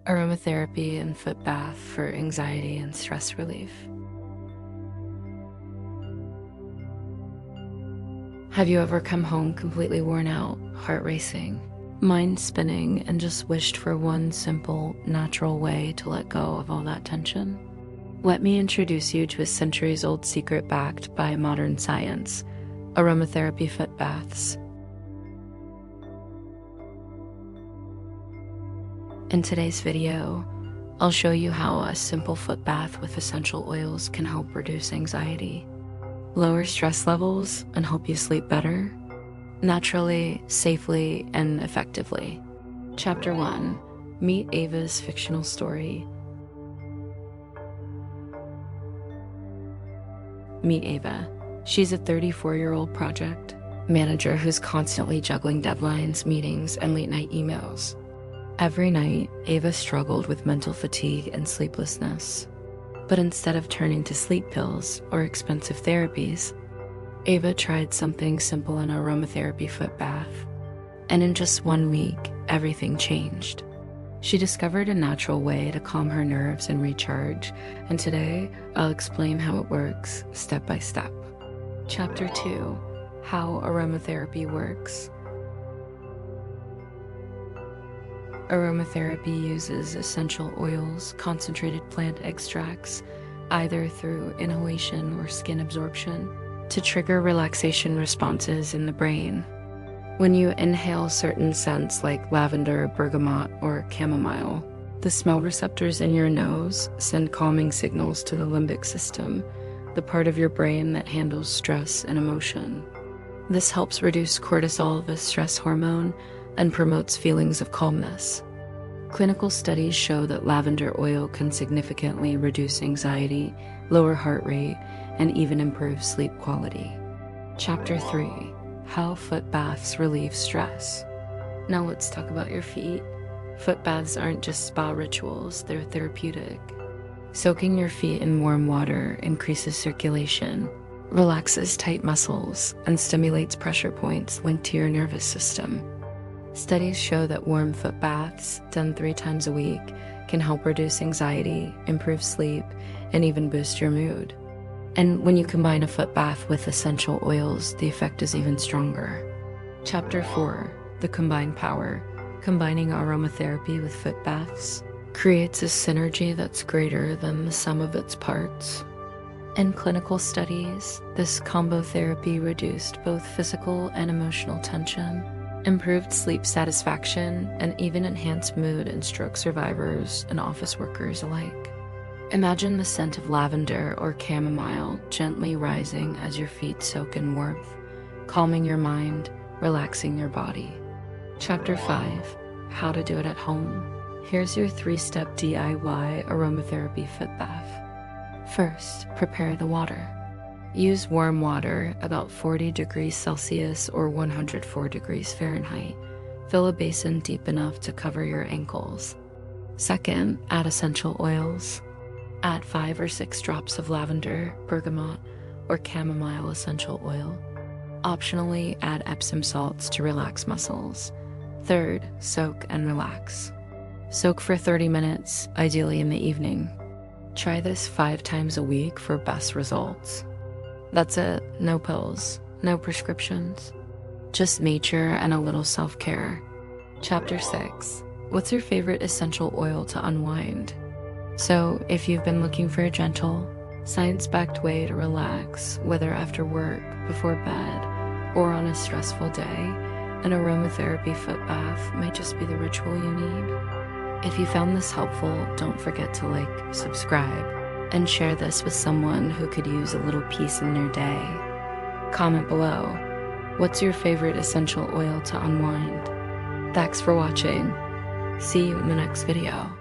Aromatherapy and Foot Bath for anxiety and stress relief. Have you ever come home completely worn out, heart racing, mind spinning, and just wished for one simple, natural way to let go of all that tension? Let me introduce you to a centuries-old secret backed by modern science: aromatherapy foot baths. In today's video, I'll show you how a simple foot bath with essential oils can help reduce anxiety, lower stress levels, and help you sleep better, naturally, safely, and effectively. Chapter 1. Meet Ava's fictional story. Meet Ava. She's a 34-year-old project manager who's constantly juggling deadlines, meetings, and late-night emails. Every night, Ava struggled with mental fatigue and sleeplessness. But instead of turning to sleep pills or expensive therapies, Ava tried something simple, an aromatherapy foot bath. And in just 1 week, everything changed. She discovered a natural way to calm her nerves and recharge, and today I'll explain how it works step by step. Chapter 2. How Aromatherapy Works. Aromatherapy uses essential oils, concentrated plant extracts, either through inhalation or skin absorption, to trigger relaxation responses in the brain. When you inhale certain scents like lavender, bergamot, or chamomile, the smell receptors in your nose send calming signals to the limbic system, the part of your brain that handles stress and emotion. This helps reduce cortisol, the stress hormone, and promotes feelings of calmness. Clinical studies show that lavender oil can significantly reduce anxiety, lower heart rate, and even improve sleep quality. Chapter 3. How foot baths relieve stress. Now let's talk about your feet. Foot baths aren't just spa rituals, they're therapeutic. Soaking your feet in warm water increases circulation, relaxes tight muscles, and stimulates pressure points linked to your nervous system. Studies show that warm foot baths, done 3 times a week, can help reduce anxiety, improve sleep, and even boost your mood. And when you combine a foot bath with essential oils, the effect is even stronger. Chapter 4. The combined power. Combining aromatherapy with foot baths creates a synergy that's greater than the sum of its parts. In clinical studies, this combo therapy reduced both physical and emotional tension, improved sleep satisfaction, and even enhanced mood in stroke survivors and office workers alike. Imagine the scent of lavender or chamomile gently rising as your feet soak in warmth, calming your mind, relaxing your body. Chapter 5. How to do it at home. Here's your 3-step DIY aromatherapy foot bath. First, prepare the water. Use warm water, about 40 degrees Celsius or 104 degrees Fahrenheit. Fill a basin deep enough to cover your ankles. Second, add essential oils. Add 5 or 6 drops of lavender, bergamot, or chamomile essential oil. Optionally, add Epsom salts to relax muscles. Third, soak and relax. Soak for 30 minutes, ideally in the evening. Try this 5 times a week for best results. That's it. No pills, no prescriptions. Just nature and a little self-care. Chapter 6. What's your favorite essential oil to unwind? So, if you've been looking for a gentle, science-backed way to relax, whether after work, before bed, or on a stressful day, an aromatherapy foot bath might just be the ritual you need. If you found this helpful, don't forget to like, subscribe, and share this with someone who could use a little peace in their day. Comment below, what's your favorite essential oil to unwind? Thanks for watching. See you in the next video.